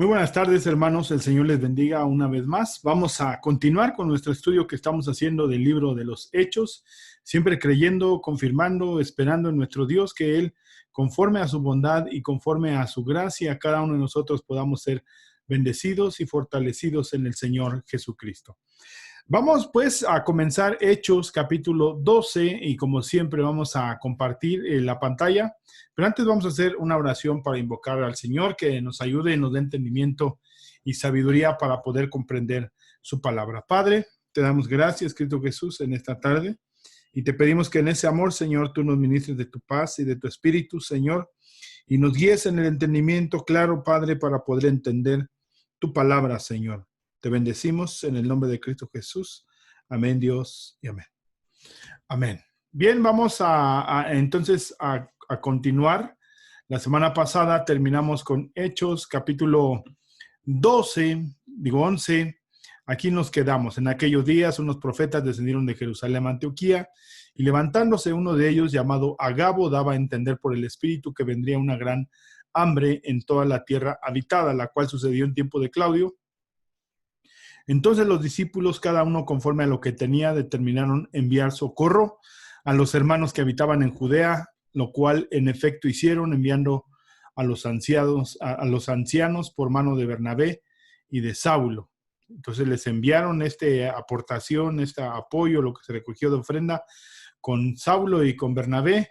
Muy buenas tardes, hermanos. El Señor les bendiga una vez más. Vamos a continuar con nuestro estudio que estamos haciendo del libro de los Hechos, siempre creyendo, confirmando, esperando en nuestro Dios que Él, conforme a su bondad y conforme a su gracia, cada uno de nosotros podamos ser bendecidos y fortalecidos en el Señor Jesucristo. Vamos pues a comenzar Hechos capítulo 12 y como siempre vamos a compartir la pantalla, pero antes vamos a hacer una oración para invocar al Señor que nos ayude y nos dé entendimiento y sabiduría para poder comprender su palabra. Padre, te damos gracias, Cristo Jesús, en esta tarde y te pedimos que en ese amor, Señor, tú nos ministres de tu paz y de tu espíritu, Señor, y nos guíes en el entendimiento claro, Padre, para poder entender tu palabra, Señor. Te bendecimos en el nombre de Cristo Jesús. Amén, Dios, y amén. Amén. Bien, vamos entonces a continuar. La semana pasada terminamos con Hechos, capítulo 11. Aquí nos quedamos. En aquellos días unos profetas descendieron de Jerusalén a Antioquía y levantándose uno de ellos llamado Agabo daba a entender por el Espíritu que vendría una gran hambre en toda la tierra habitada, la cual sucedió en tiempo de Claudio. Entonces los discípulos, cada uno conforme a lo que tenía, determinaron enviar socorro a los hermanos que habitaban en Judea, lo cual en efecto hicieron, enviando a los ancianos por mano de Bernabé y de Saulo. Entonces les enviaron esta aportación, este apoyo, lo que se recogió de ofrenda con Saulo y con Bernabé.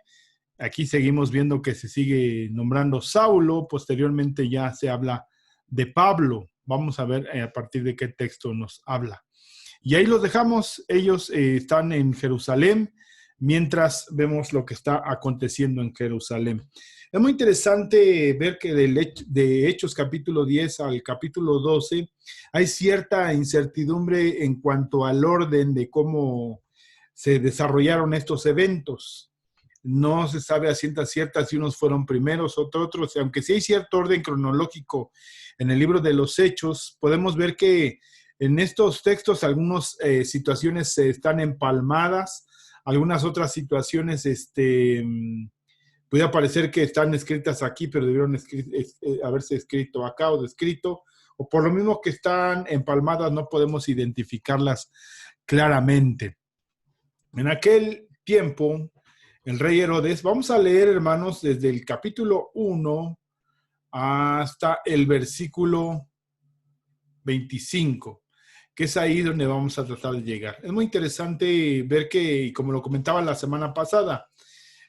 Aquí seguimos viendo que se sigue nombrando Saulo, posteriormente ya se habla de Pablo. Vamos a ver a partir de qué texto nos habla. Y ahí los dejamos. Ellos están en Jerusalén, mientras vemos lo que está aconteciendo en Jerusalén. Es muy interesante ver que de Hechos capítulo 10 al capítulo 12 hay cierta incertidumbre en cuanto al orden de cómo se desarrollaron estos eventos. No se sabe a ciencia cierta si unos fueron primeros o otros, aunque sí hay cierto orden cronológico en el libro de los Hechos, podemos ver que en estos textos algunas situaciones están empalmadas, algunas otras situaciones puede parecer que están escritas aquí, pero debieron haberse escrito acá o descrito, o por lo mismo que están empalmadas no podemos identificarlas claramente. En aquel tiempo, el rey Herodes, vamos a leer, hermanos, desde el capítulo 1 hasta el versículo 25, que es ahí donde vamos a tratar de llegar. Es muy interesante ver que, como lo comentaba la semana pasada,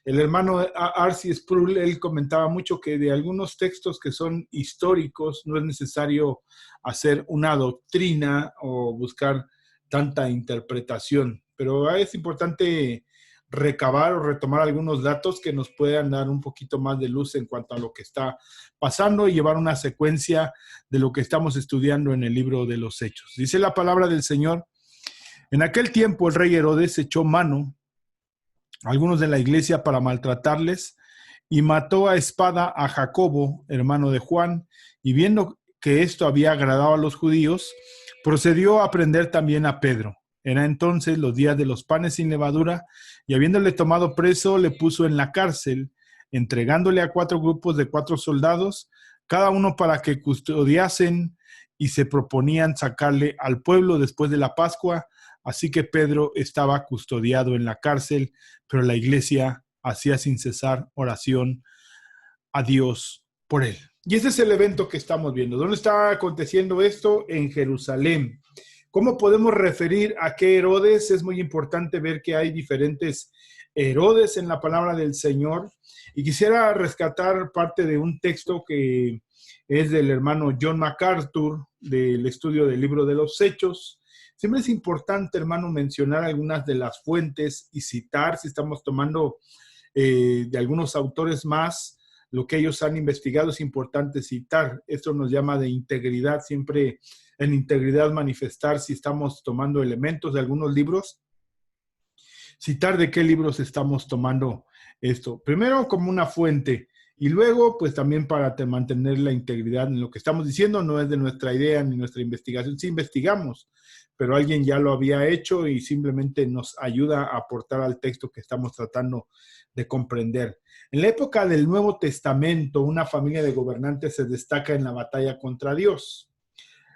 el hermano R.C. Sproul, él comentaba mucho que de algunos textos que son históricos no es necesario hacer una doctrina o buscar tanta interpretación, pero es importante recabar o retomar algunos datos que nos puedan dar un poquito más de luz en cuanto a lo que está pasando y llevar una secuencia de lo que estamos estudiando en el libro de los Hechos. Dice la palabra del Señor: en aquel tiempo el rey Herodes echó mano a algunos de la iglesia para maltratarles y mató a espada a Jacobo, hermano de Juan, y viendo que esto había agradado a los judíos, procedió a prender también a Pedro. Era entonces los días de los panes sin levadura, y habiéndole tomado preso, le puso en la cárcel, entregándole a 4 grupos de 4 soldados, cada uno para que custodiasen, y se proponían sacarle al pueblo después de la Pascua. Así que Pedro estaba custodiado en la cárcel, pero la iglesia hacía sin cesar oración a Dios por él. Y ese es el evento que estamos viendo. ¿Dónde está aconteciendo esto? En Jerusalén. ¿Cómo podemos referir a qué Herodes? Es muy importante ver que hay diferentes Herodes en la palabra del Señor. Y quisiera rescatar parte de un texto que es del hermano John MacArthur, del estudio del libro de los Hechos. Siempre es importante, hermano, mencionar algunas de las fuentes y citar, si estamos tomando de algunos autores más, lo que ellos han investigado, es importante citar. Esto nos llama de integridad, siempre en integridad manifestar si estamos tomando elementos de algunos libros, citar de qué libros estamos tomando esto. Primero, como una fuente, Y luego, pues también para mantener la integridad en lo que estamos diciendo, no es de nuestra idea ni nuestra investigación, sí investigamos, pero alguien ya lo había hecho y simplemente nos ayuda a aportar al texto que estamos tratando de comprender. En la época del Nuevo Testamento, una familia de gobernantes se destaca en la batalla contra Dios.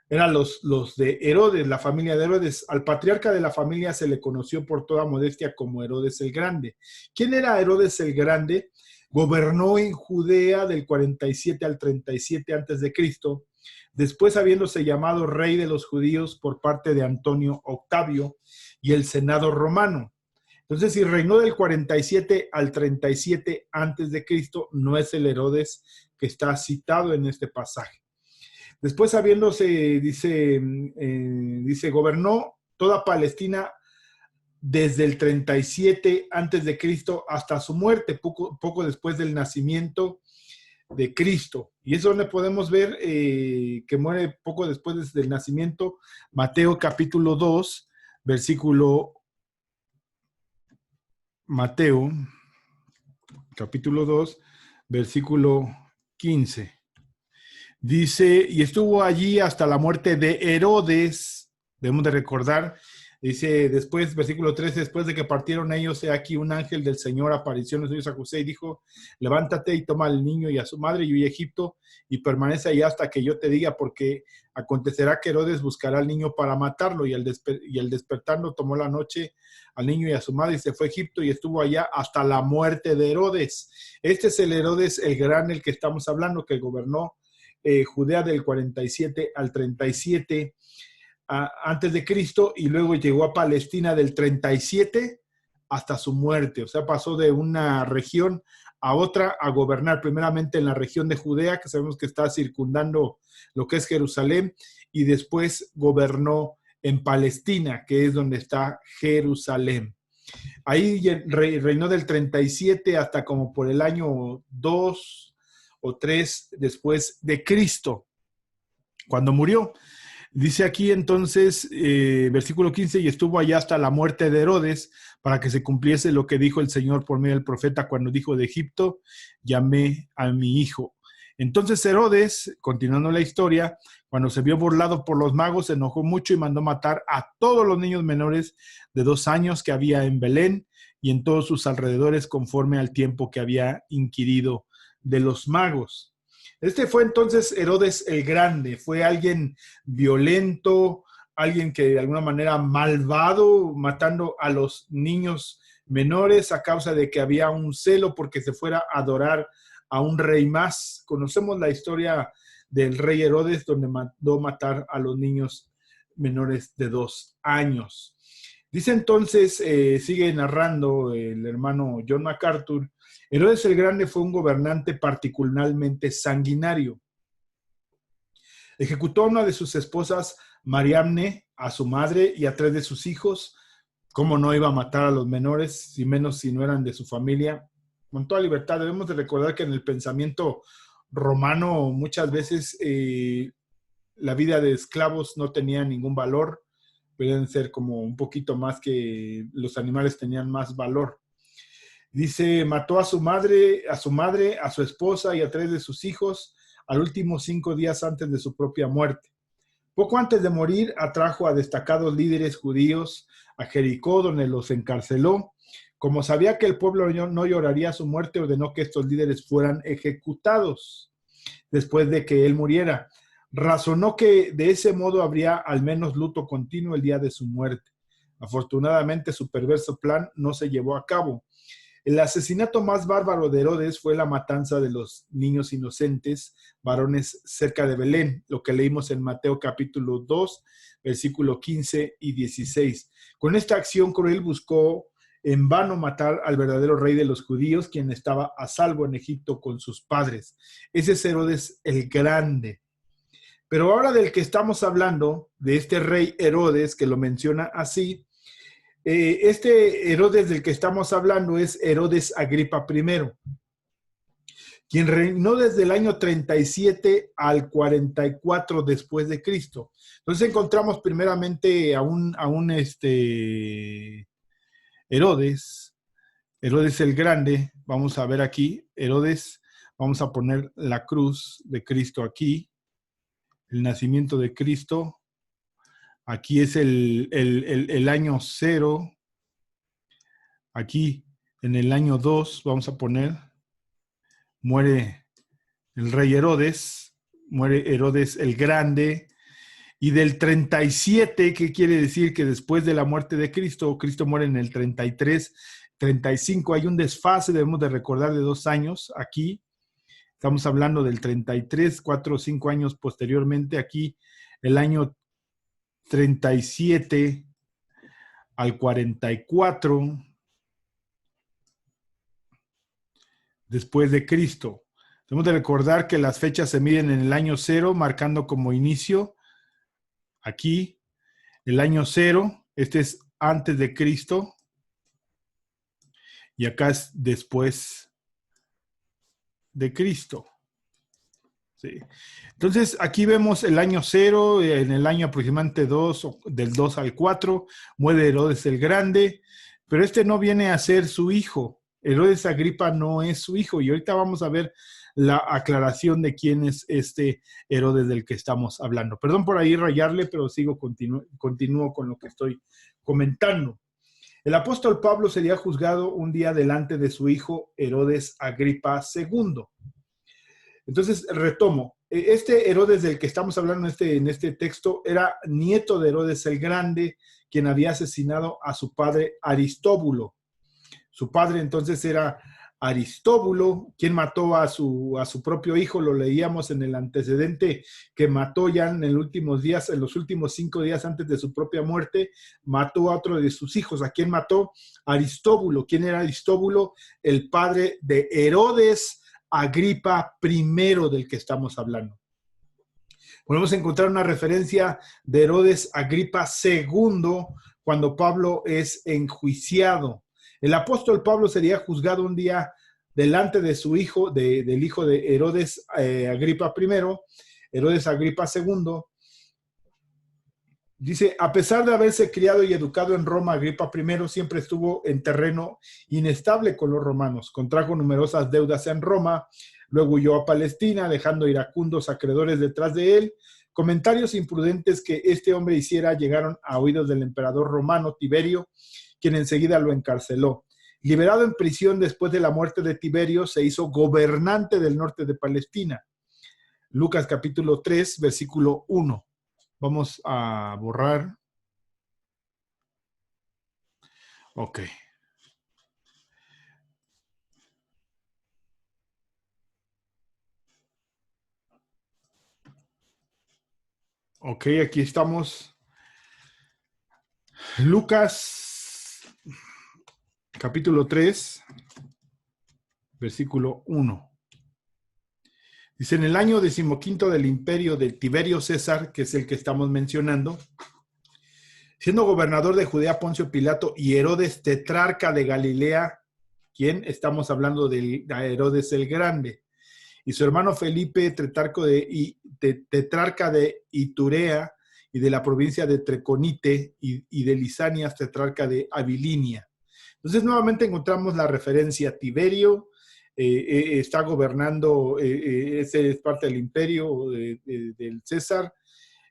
Eran los de Herodes, la familia de Herodes. Al patriarca de la familia se le conoció por toda modestia como Herodes el Grande. ¿Quién era Herodes el Grande? Gobernó en Judea del 47 al 37 antes de Cristo, después habiéndose llamado rey de los judíos por parte de Antonio Octavio y el Senado romano. Entonces, si reinó del 47 al 37 antes de Cristo, no es el Herodes que está citado en este pasaje. Después, habiéndose, dice, gobernó toda Palestina desde el 37 antes de Cristo hasta su muerte, poco después del nacimiento de Cristo. Y es donde podemos ver que muere poco después del nacimiento, Mateo capítulo 2, versículo Mateo capítulo 2, versículo 15. Dice, y estuvo allí hasta la muerte de Herodes, debemos de recordar, dice después, versículo 13, después de que partieron ellos, he aquí un ángel del Señor apareció en ellos a José y dijo, levántate y toma al niño y a su madre y huye a Egipto y permanece allá hasta que yo te diga, porque acontecerá que Herodes buscará al niño para matarlo y al despertarlo tomó la noche al niño y a su madre y se fue a Egipto y estuvo allá hasta la muerte de Herodes. Este es el Herodes el Gran, el que estamos hablando, que gobernó Judea del 47 al 37 antes de Cristo y luego llegó a Palestina del 37 hasta su muerte. O sea, pasó de una región a otra a gobernar primeramente en la región de Judea, que sabemos que está circundando lo que es Jerusalén, y después gobernó en Palestina, que es donde está Jerusalén. Ahí reinó del 37 hasta como por el año 2 o 3 después de Cristo, cuando murió. Dice aquí entonces, versículo 15, y estuvo allá hasta la muerte de Herodes, para que se cumpliese lo que dijo el Señor por medio del profeta cuando dijo, de Egipto llamé a mi hijo. Entonces Herodes, continuando la historia, cuando se vio burlado por los magos, se enojó mucho y mandó matar a todos los niños menores de 2 años que había en Belén y en todos sus alrededores, conforme al tiempo que había inquirido de los magos. Este fue entonces Herodes el Grande, fue alguien violento, alguien que de alguna manera malvado, matando a los niños menores a causa de que había un celo porque se fuera a adorar a un rey más. Conocemos la historia del rey Herodes, donde mandó matar a los niños menores de 2 años. Dice entonces, sigue narrando el hermano John MacArthur, Herodes el Grande fue un gobernante particularmente sanguinario. Ejecutó a una de sus esposas, Mariamne, a su madre y a 3 de sus hijos. ¿Cómo no iba a matar a los menores, y menos si no eran de su familia? Con toda libertad, debemos de recordar que en el pensamiento romano muchas veces la vida de esclavos no tenía ningún valor, podían ser como un poquito más que los animales tenían más valor. Dice, mató a su madre, a su esposa y a 3 de sus hijos, al último 5 días antes de su propia muerte. Poco antes de morir, atrajo a destacados líderes judíos a Jericó, donde los encarceló. Como sabía que el pueblo no lloraría su muerte, ordenó que estos líderes fueran ejecutados después de que él muriera. Razonó que de ese modo habría al menos luto continuo el día de su muerte. Afortunadamente, su perverso plan no se llevó a cabo. El asesinato más bárbaro de Herodes fue la matanza de los niños inocentes, varones cerca de Belén, lo que leímos en Mateo capítulo 2, versículo 15 y 16. Con esta acción cruel buscó en vano matar al verdadero rey de los judíos, quien estaba a salvo en Egipto con sus padres. Ese es Herodes el Grande. Pero ahora del que estamos hablando, de este rey Herodes, que lo menciona así, este Herodes del que estamos hablando es Herodes Agripa I, quien reinó desde el año 37 al 44 después de Cristo. Entonces encontramos primeramente a un Herodes el Grande, vamos a ver aquí, Herodes, Vamos a poner la cruz de Cristo aquí, el nacimiento de Cristo. Aquí es el año 0. Aquí en el año 2 vamos a poner, muere el rey Herodes, muere Herodes el Grande. Y del 37, ¿qué quiere decir? Que después de la muerte de Cristo, Cristo muere en el 33, 35, hay un desfase, debemos de recordar, de 2 años aquí. Estamos hablando del 33, 4 o 5 años posteriormente. Aquí el año 37 al 44 después de Cristo. Debemos de recordar que las fechas se miden en el año 0, marcando como inicio aquí el año 0. Este es antes de Cristo y acá es después de Cristo. Sí. Entonces, aquí vemos el año 0, en el año aproximadamente 2, del 2 al 4, muere Herodes el Grande, pero este no viene a ser su hijo. Herodes Agripa no es su hijo, y ahorita vamos a ver la aclaración de quién es este Herodes del que estamos hablando. Perdón por ahí rayarle, pero continúo con lo que estoy comentando. El apóstol Pablo sería juzgado un día delante de su hijo Herodes Agripa II. Entonces, retomo. Este Herodes del que estamos hablando en este texto era nieto de Herodes el Grande, quien había asesinado a su padre Aristóbulo. Su padre entonces era Aristóbulo, quien mató a su propio hijo. Lo leíamos en el antecedente, que mató ya en los últimos días, en los últimos 5 días antes de su propia muerte, mató a otro de sus hijos. ¿A quién mató? Aristóbulo. ¿Quién era Aristóbulo? El padre de Herodes Agripa I, del que estamos hablando. Podemos encontrar una referencia de Herodes Agripa II cuando Pablo es enjuiciado. El apóstol Pablo sería juzgado un día delante de su hijo, del hijo de Herodes Agripa I, Herodes Agripa II. Dice, a pesar de haberse criado y educado en Roma, Agripa I siempre estuvo en terreno inestable con los romanos. Contrajo numerosas deudas en Roma, luego huyó a Palestina, dejando iracundos acreedores detrás de él. Comentarios imprudentes que este hombre hiciera llegaron a oídos del emperador romano Tiberio, quien enseguida lo encarceló. Liberado en prisión después de la muerte de Tiberio, se hizo gobernante del norte de Palestina. Lucas capítulo 3, versículo 1. Vamos a borrar. Ok. Ok, aquí estamos. Lucas capítulo 3, versículo 1. Dice, en el año 15 del imperio de Tiberio César, que es el que estamos mencionando, siendo gobernador de Judea Poncio Pilato y Herodes tetrarca de Galilea, ¿quién? Estamos hablando de Herodes el Grande, y su hermano Felipe, tetrarca de Iturea y de la provincia de Treconite, y de Lisanias, tetrarca de Abilinia. Entonces, nuevamente encontramos la referencia a Tiberio. Está gobernando, ese es parte del imperio del César.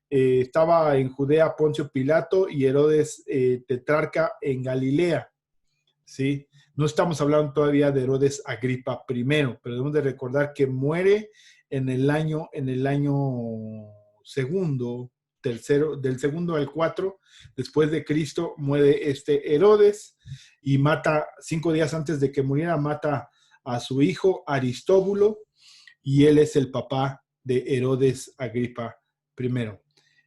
Estaba en Judea Poncio Pilato y Herodes tetrarca en Galilea, ¿sí? No estamos hablando todavía de Herodes Agripa I, pero debemos de recordar que muere en el año segundo, tercero, del segundo al 4, después de Cristo, muere este Herodes y mata, 5 días antes de que muriera, mata a su hijo Aristóbulo, y él es el papá de Herodes Agripa I.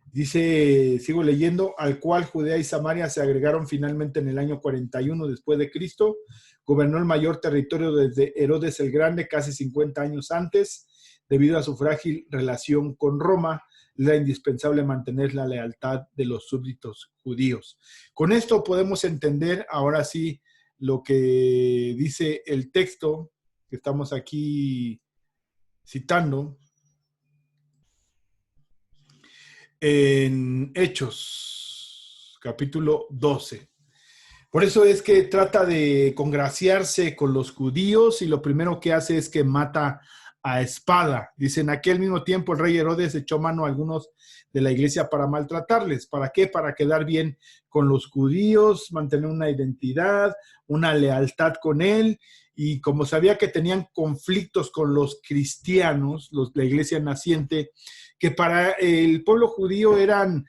Dice, sigo leyendo, al cual Judea y Samaria se agregaron finalmente en el año 41 después de Cristo. Gobernó el mayor territorio desde Herodes el Grande, casi 50 años antes. Debido a su frágil relación con Roma, era indispensable mantener la lealtad de los súbditos judíos. Con esto podemos entender ahora sí lo que dice el texto que estamos aquí citando en Hechos, capítulo 12. Por eso es que trata de congraciarse con los judíos y lo primero que hace es que mata a espada. Dice, en aquel mismo tiempo el rey Herodes echó mano a algunos de la iglesia para maltratarles. ¿Para qué? Para quedar bien con los judíos, mantener una identidad, una lealtad con él. Y como sabía que tenían conflictos con los cristianos, la iglesia naciente, que para el pueblo judío eran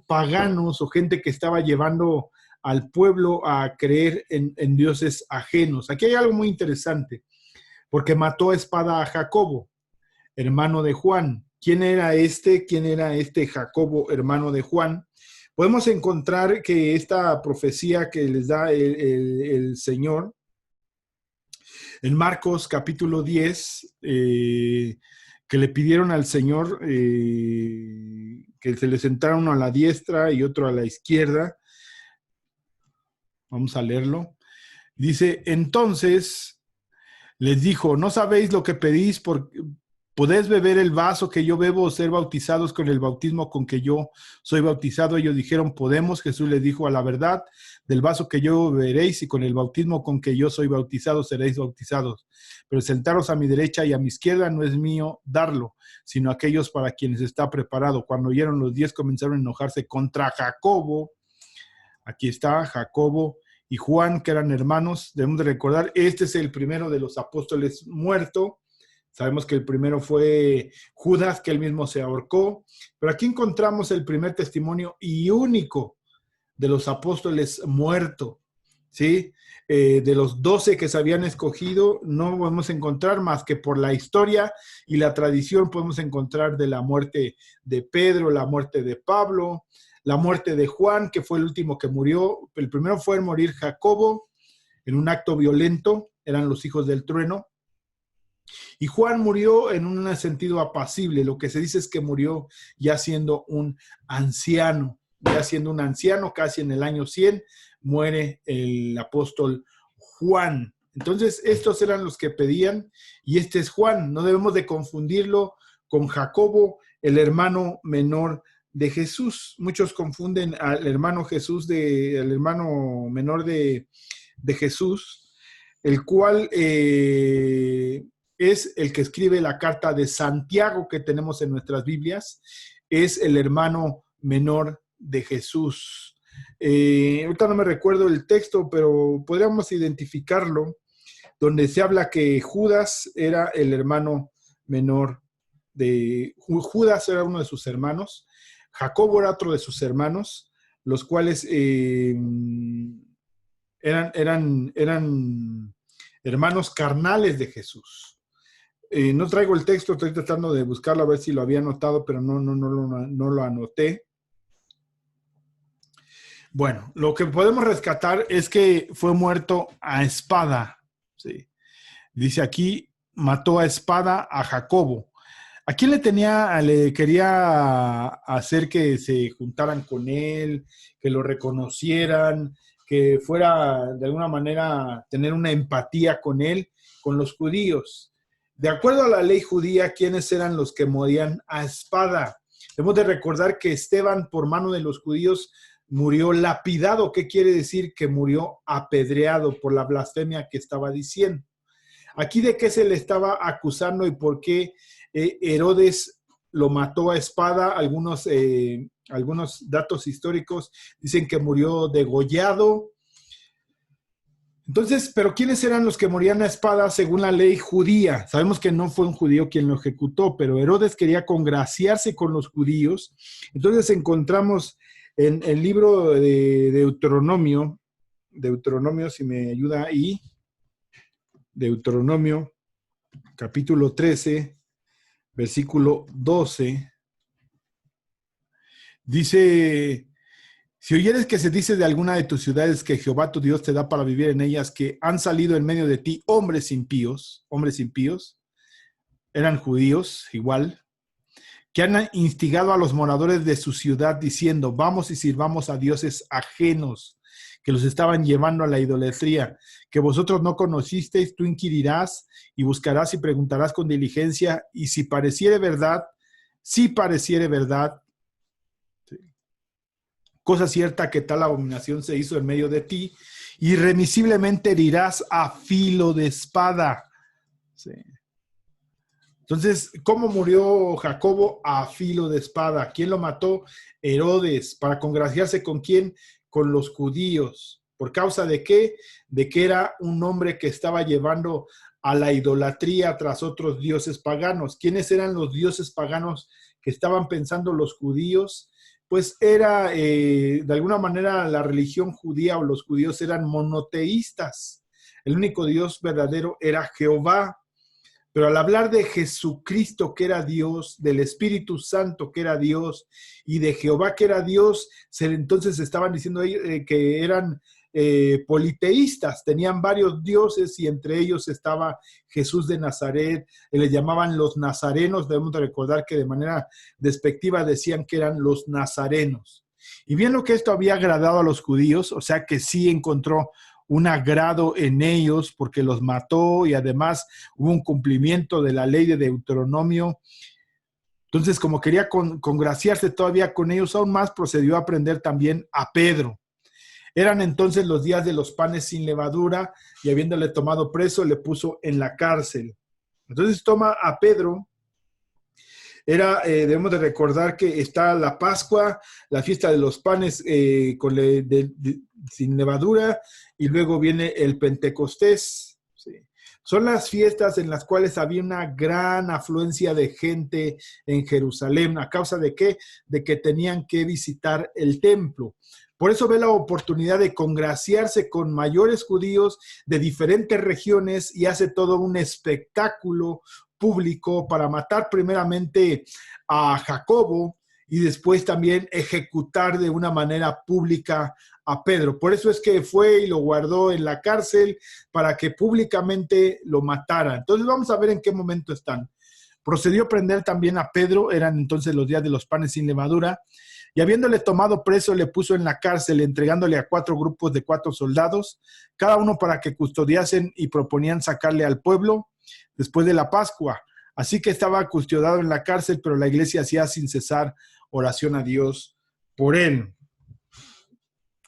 paganos o gente que estaba llevando al pueblo a creer en dioses ajenos. Aquí hay algo muy interesante, porque mató a espada a Jacobo, hermano de Juan. ¿Quién era este? ¿Quién era este Jacobo, hermano de Juan? Podemos encontrar que esta profecía que les da el Señor, en Marcos capítulo 10, que le pidieron al Señor que se le sentara uno a la diestra y otro a la izquierda. Vamos a leerlo. Dice, entonces les dijo, ¿no sabéis lo que pedís? ¿Podéis beber el vaso que yo bebo o ser bautizados con el bautismo con que yo soy bautizado? Ellos dijeron, podemos. Jesús les dijo, a la verdad, del vaso que yo beberéis y con el bautismo con que yo soy bautizado seréis bautizados. Pero sentaros a mi derecha y a mi izquierda no es mío darlo, sino aquellos para quienes está preparado. Cuando oyeron los 10 comenzaron a enojarse contra Jacobo. Aquí está Jacobo y Juan, que eran hermanos. Debemos de recordar, este es el primero de los apóstoles muerto. Sabemos que el primero fue Judas, que él mismo se ahorcó. Pero aquí encontramos el primer testimonio y único de los apóstoles muerto, ¿sí? De los 12 que se habían escogido, no podemos encontrar más que por la historia y la tradición. Podemos encontrar de la muerte de Pedro, la muerte de Pablo, la muerte de Juan, que fue el último que murió. El primero fue en morir Jacobo en un acto violento, eran los hijos del trueno. Y Juan murió en un sentido apacible. Lo que se dice es que murió ya siendo un anciano, casi en el año 100, muere el apóstol Juan. Entonces, estos eran los que pedían, y este es Juan. No debemos de confundirlo con Jacobo, el hermano menor de Jesús. Muchos confunden al hermano menor de Jesús, el cual es el que escribe la carta de Santiago que tenemos en nuestras Biblias. Es el hermano menor de Jesús. Ahorita no me recuerdo el texto, pero podríamos identificarlo, donde se habla que Judas era el hermano menor Judas era uno de sus hermanos, Jacobo era otro de sus hermanos, los cuales eran hermanos carnales de Jesús. No traigo el texto, estoy tratando de buscarlo a ver si lo había anotado, pero no lo anoté. Bueno, lo que podemos rescatar es que fue muerto a espada. ¿Sí? Dice aquí, mató a espada a Jacobo. ¿A quién le quería hacer que se juntaran con él, que lo reconocieran, que fuera de alguna manera tener una empatía con él? Con los judíos. De acuerdo a la ley judía, ¿quiénes eran los que morían a espada? Debemos de recordar que Esteban, por mano de los judíos, murió lapidado. ¿Qué quiere decir? Que murió apedreado por la blasfemia que estaba diciendo. Aquí, ¿de qué se le estaba acusando y por qué Herodes lo mató a espada? Algunos datos históricos dicen que murió degollado. Entonces, ¿pero quiénes eran los que morían a espada según la ley judía? Sabemos que no fue un judío quien lo ejecutó, pero Herodes quería congraciarse con los judíos. Entonces encontramos en el libro de Deuteronomio, si me ayuda ahí, Deuteronomio, capítulo 13, versículo 12, dice: si oyeres que se dice de alguna de tus ciudades que Jehová tu Dios te da para vivir en ellas, que han salido en medio de ti hombres impíos, eran judíos igual, que han instigado a los moradores de su ciudad diciendo, vamos y sirvamos a dioses ajenos, que los estaban llevando a la idolatría, que vosotros no conocisteis, tú inquirirás y buscarás y preguntarás con diligencia, y si pareciere verdad, cosa cierta que tal abominación se hizo en medio de ti, irremisiblemente herirás a filo de espada. Sí. Entonces, ¿cómo murió Jacobo? A filo de espada. ¿Quién lo mató? Herodes. ¿Para congraciarse con quién? Con los judíos. ¿Por causa de qué? De que era un hombre que estaba llevando a la idolatría tras otros dioses paganos. ¿Quiénes eran los dioses paganos que estaban pensando los judíos? Pues era, de alguna manera, la religión judía o los judíos eran monoteístas. El único Dios verdadero era Jehová. Pero al hablar de Jesucristo, que era Dios, del Espíritu Santo, que era Dios, y de Jehová, que era Dios, entonces estaban diciendo que eran politeístas, tenían varios dioses y entre ellos estaba Jesús de Nazaret, les llamaban los nazarenos, debemos de recordar que de manera despectiva decían que eran los nazarenos. Y bien lo que esto había agradado a los judíos, o sea que sí encontró un agrado en ellos porque los mató y además hubo un cumplimiento de la ley de Deuteronomio. Entonces, como quería congraciarse todavía con ellos aún más, procedió a prender también a Pedro. Eran entonces los días de los panes sin levadura y habiéndole tomado preso, le puso en la cárcel. Entonces toma a Pedro. Debemos de recordar que está la Pascua, la fiesta de los panes sin levadura, y luego viene el Pentecostés. ¿Sí? Son las fiestas en las cuales había una gran afluencia de gente en Jerusalén. ¿A causa de qué? De que tenían que visitar el templo. Por eso ve la oportunidad de congraciarse con mayores judíos de diferentes regiones y hace todo un espectáculo público para matar primeramente a Jacobo y después también ejecutar de una manera pública a Pedro. Por eso es que fue y lo guardó en la cárcel para que públicamente lo matara. Entonces vamos a ver en qué momento están. Procedió a prender también a Pedro, eran entonces los días de los panes sin levadura, y habiéndole tomado preso, le puso en la cárcel, entregándole a 4 grupos de 4 soldados, cada uno para que custodiasen y proponían sacarle al pueblo después de la Pascua. Así que estaba custodiado en la cárcel, pero la iglesia hacía sin cesar oración a Dios por él.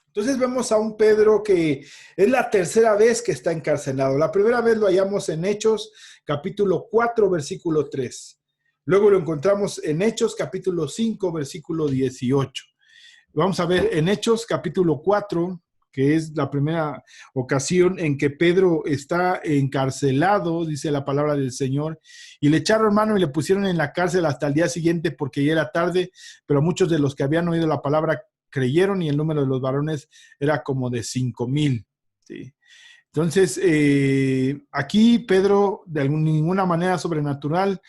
Entonces vemos a un Pedro que es la tercera vez que está encarcelado. La primera vez lo hallamos en Hechos, capítulo 4, versículo 3. Luego lo encontramos en Hechos, capítulo 5, versículo 18. Vamos a ver en Hechos, capítulo 4, que es la primera ocasión en que Pedro está encarcelado, dice la palabra del Señor, y le echaron mano y le pusieron en la cárcel hasta el día siguiente porque ya era tarde, pero muchos de los que habían oído la palabra creyeron y el número de los varones era como de 5,000. ¿Sí? Entonces, aquí Pedro, de ninguna manera sobrenatural,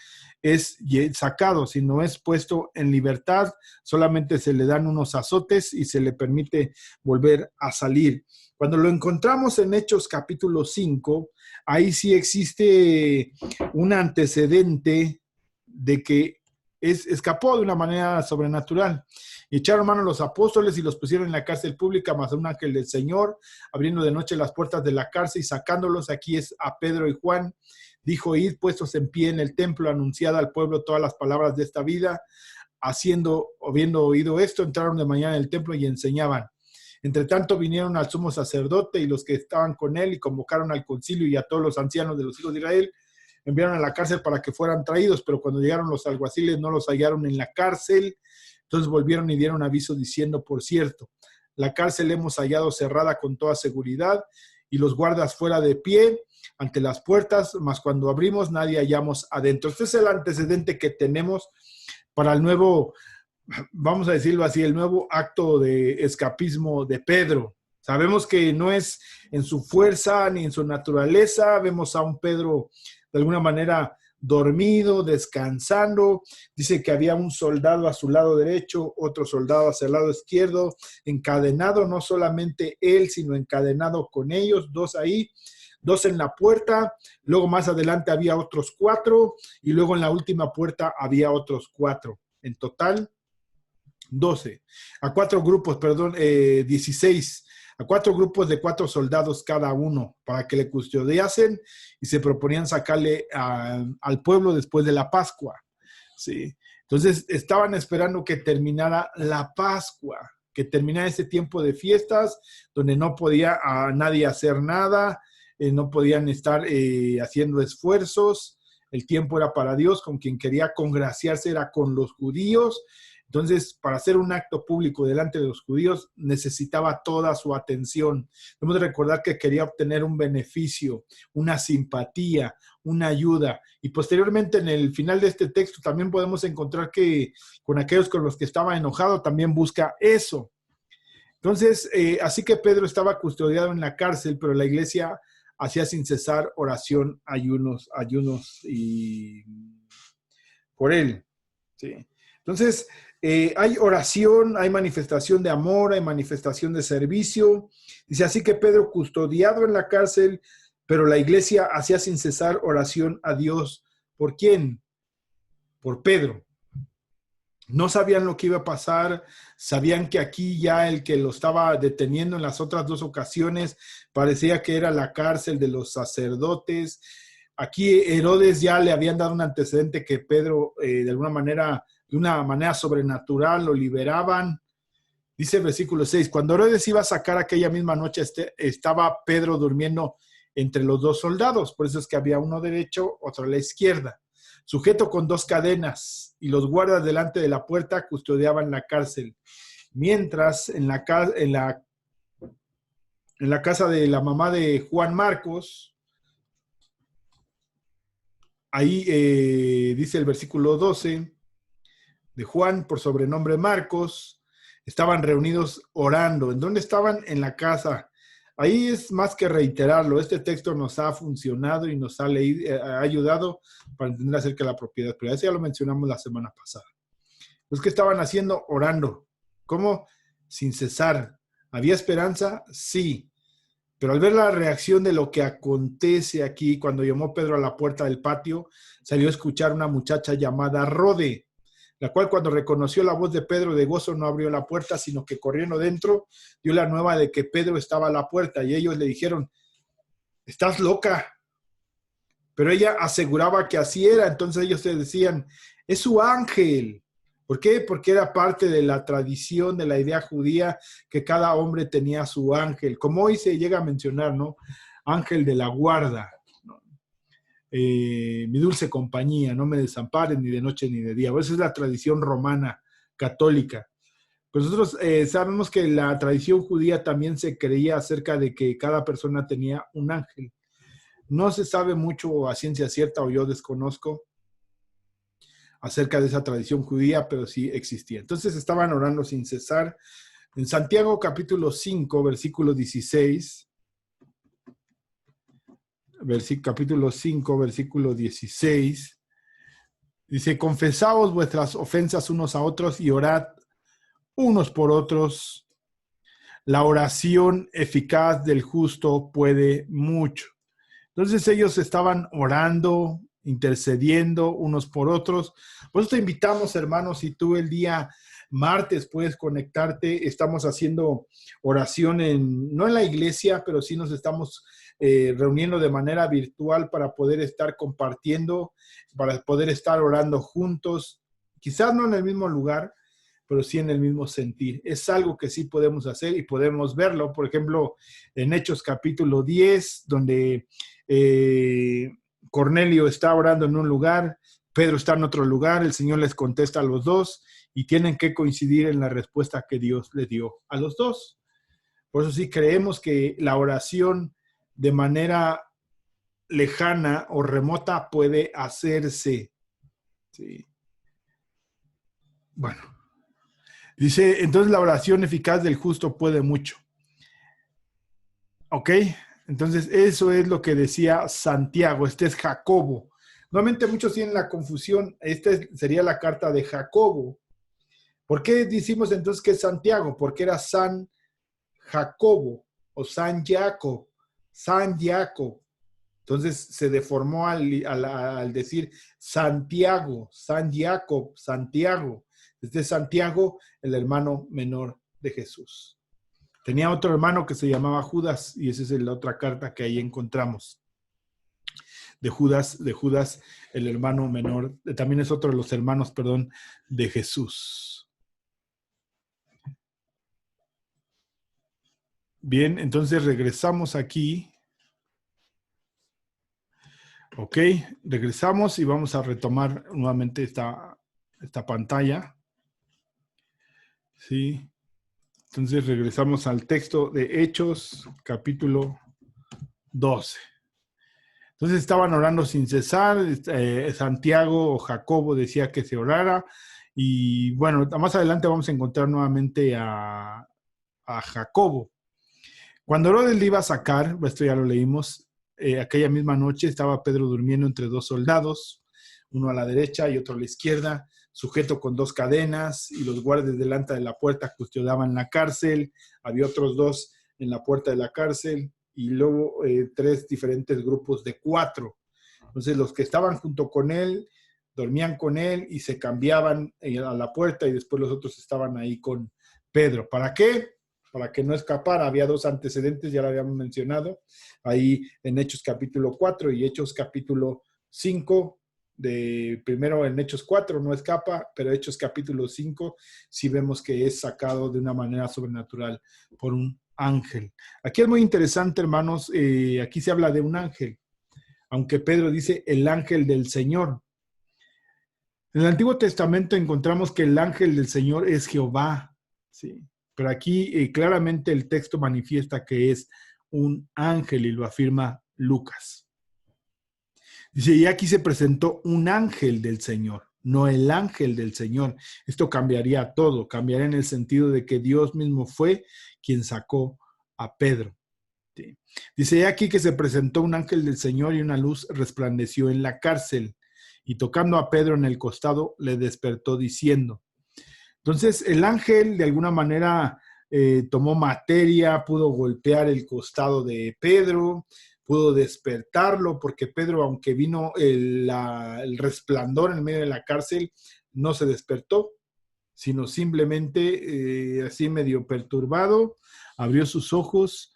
es sacado, sino es puesto en libertad, solamente se le dan unos azotes y se le permite volver a salir. Cuando lo encontramos en Hechos capítulo 5, ahí sí existe un antecedente de que escapó de una manera sobrenatural. Y echaron mano a los apóstoles y los pusieron en la cárcel pública, mas un ángel del Señor, abriendo de noche las puertas de la cárcel y sacándolos, aquí es a Pedro y Juan, dijo: id puestos en pie en el templo, anunciad al pueblo todas las palabras de esta vida. Habiendo oído esto, entraron de mañana en el templo y enseñaban. Entre tanto vinieron al sumo sacerdote y los que estaban con él y convocaron al concilio y a todos los ancianos de los hijos de Israel. Enviaron a la cárcel para que fueran traídos, pero cuando llegaron los alguaciles no los hallaron en la cárcel. Entonces volvieron y dieron aviso diciendo: por cierto, la cárcel hemos hallado cerrada con toda seguridad y los guardas fuera de pie ante las puertas, mas cuando abrimos nadie hallamos adentro. Este es el antecedente que tenemos para el nuevo, vamos a decirlo así, el nuevo acto de escapismo de Pedro. Sabemos que no es en su fuerza ni en su naturaleza. Vemos a un Pedro de alguna manera dormido, descansando. Dice que había un soldado a su lado derecho, otro soldado hacia el lado izquierdo, encadenado, no solamente él, sino encadenado con ellos, 2 ahí, 2 en la puerta, luego más adelante había otros 4 y luego en la última puerta había otros 4. En total, 12. A 4 grupos, 16. A 4 grupos de 4 soldados cada uno para que le custodiasen y se proponían sacarle al pueblo después de la Pascua. ¿Sí? Entonces estaban esperando que terminara la Pascua, que terminara ese tiempo de fiestas donde no podía nadie hacer nada, no podían estar haciendo esfuerzos, el tiempo era para Dios, con quien quería congraciarse era con los judíos. Entonces, para hacer un acto público delante de los judíos, necesitaba toda su atención. Debemos de recordar que quería obtener un beneficio, una simpatía, una ayuda. Y posteriormente, en el final de este texto, también podemos encontrar que con aquellos con los que estaba enojado, también busca eso. Entonces, así que Pedro estaba custodiado en la cárcel, pero la iglesia hacía sin cesar oración, ayunos y por él. ¿Sí? Entonces, hay oración, hay manifestación de amor, hay manifestación de servicio. Dice, así que Pedro custodiado en la cárcel, pero la iglesia hacía sin cesar oración a Dios. ¿Por quién? Por Pedro. No sabían lo que iba a pasar, sabían que aquí ya el que lo estaba deteniendo en las otras dos ocasiones parecía que era la cárcel de los sacerdotes. Aquí Herodes ya le habían dado un antecedente que Pedro de alguna manera, de una manera sobrenatural lo liberaban. Dice el versículo 6, cuando Herodes iba a sacar aquella misma noche, estaba Pedro durmiendo entre los dos soldados, por eso es que había uno derecho, otro a la izquierda, sujeto con dos cadenas, y los guardas delante de la puerta custodiaban la cárcel. Mientras en la casa de la mamá de Juan Marcos, ahí dice el versículo 12, de Juan, por sobrenombre Marcos, estaban reunidos orando. ¿En dónde estaban? En la casa. Ahí es más que reiterarlo. Este texto nos ha funcionado y nos ha ayudado para entender acerca de la propiedad. Pero eso ya lo mencionamos la semana pasada. Los que estaban haciendo, orando. ¿Cómo? Sin cesar. ¿Había esperanza? Sí. Pero al ver la reacción de lo que acontece aquí, cuando llamó Pedro a la puerta del patio, salió a escuchar una muchacha llamada Rode, la cual cuando reconoció la voz de Pedro de gozo no abrió la puerta, sino que corriendo dentro dio la nueva de que Pedro estaba a la puerta y ellos le dijeron, ¿estás loca? Pero ella aseguraba que así era, entonces ellos se decían, es su ángel. ¿Por qué? Porque era parte de la tradición, de la idea judía, que cada hombre tenía su ángel, como hoy se llega a mencionar, ¿no? Ángel de la guarda, ¿no? Mi dulce compañía, no me desamparen ni de noche ni de día. Esa es la tradición romana, católica. Pues nosotros sabemos que la tradición judía también se creía acerca de que cada persona tenía un ángel. No se sabe mucho a ciencia cierta, o yo desconozco acerca de esa tradición judía, pero sí existía. Entonces estaban orando sin cesar. En Santiago capítulo 5, versículo 16, capítulo 5, versículo 16, dice, confesaos vuestras ofensas unos a otros y orad unos por otros. La oración eficaz del justo puede mucho. Entonces ellos estaban orando, intercediendo unos por otros. Por eso te invitamos, hermanos, si tú el día martes puedes conectarte, estamos haciendo oración no en la iglesia, pero sí nos estamos reuniendo de manera virtual para poder estar compartiendo, para poder estar orando juntos, quizás no en el mismo lugar, pero sí en el mismo sentir. Es algo que sí podemos hacer y podemos verlo, por ejemplo, en Hechos capítulo 10, donde Cornelio está orando en un lugar, Pedro está en otro lugar, el Señor les contesta a los dos y tienen que coincidir en la respuesta que Dios les dio a los dos. Por eso sí creemos que la oración de manera lejana o remota puede hacerse. Sí. Bueno, dice, entonces la oración eficaz del justo puede mucho. ¿Ok? Entonces, eso es lo que decía Santiago. Este es Jacobo. Nuevamente muchos tienen la confusión. Esta sería la carta de Jacobo. ¿Por qué decimos entonces que es Santiago? Porque era San Jacobo o San Jacob. San Jacob. Entonces se deformó al decir Santiago, San Jacob, Santiago. Este es Santiago, el hermano menor de Jesús. Tenía otro hermano que se llamaba Judas, y esa es la otra carta que ahí encontramos. De Judas, el hermano menor, también es otro de los hermanos, perdón, de Jesús. Bien, entonces regresamos aquí. Ok, regresamos y vamos a retomar nuevamente esta pantalla. Sí, entonces regresamos al texto de Hechos, capítulo 12. Entonces estaban orando sin cesar, Santiago o Jacobo decía que se orara, y bueno, más adelante vamos a encontrar nuevamente a Jacobo. Cuando Herodes le iba a sacar, esto ya lo leímos, aquella misma noche estaba Pedro durmiendo entre dos soldados, uno a la derecha y otro a la izquierda, sujeto con dos cadenas, y los guardias delante de la puerta custodiaban la cárcel. Había otros dos en la puerta de la cárcel, y luego tres diferentes grupos de cuatro. Entonces los que estaban junto con él dormían con él y se cambiaban a la puerta, y después los otros estaban ahí con Pedro. ¿Para qué? Para que no escapara. Había dos antecedentes, ya lo habíamos mencionado, ahí en Hechos capítulo 4 y Hechos capítulo 5. Primero en Hechos 4 no escapa, pero Hechos capítulo 5 sí vemos que es sacado de una manera sobrenatural por un ángel. Aquí es muy interesante, hermanos, aquí se habla de un ángel, aunque Pedro dice el ángel del Señor. En el Antiguo Testamento encontramos que el ángel del Señor es Jehová, ¿sí? Pero aquí claramente el texto manifiesta que es un ángel, y lo afirma Lucas. Dice, y aquí se presentó un ángel del Señor, no el ángel del Señor. Esto cambiaría todo, cambiaría en el sentido de que Dios mismo fue quien sacó a Pedro. ¿Sí? Dice, y aquí que se presentó un ángel del Señor y una luz resplandeció en la cárcel, y tocando a Pedro en el costado, le despertó diciendo. Entonces, el ángel de alguna manera tomó materia, pudo golpear el costado de Pedro, pudo despertarlo, porque Pedro, aunque vino el resplandor en medio de la cárcel, no se despertó, sino simplemente así medio perturbado, abrió sus ojos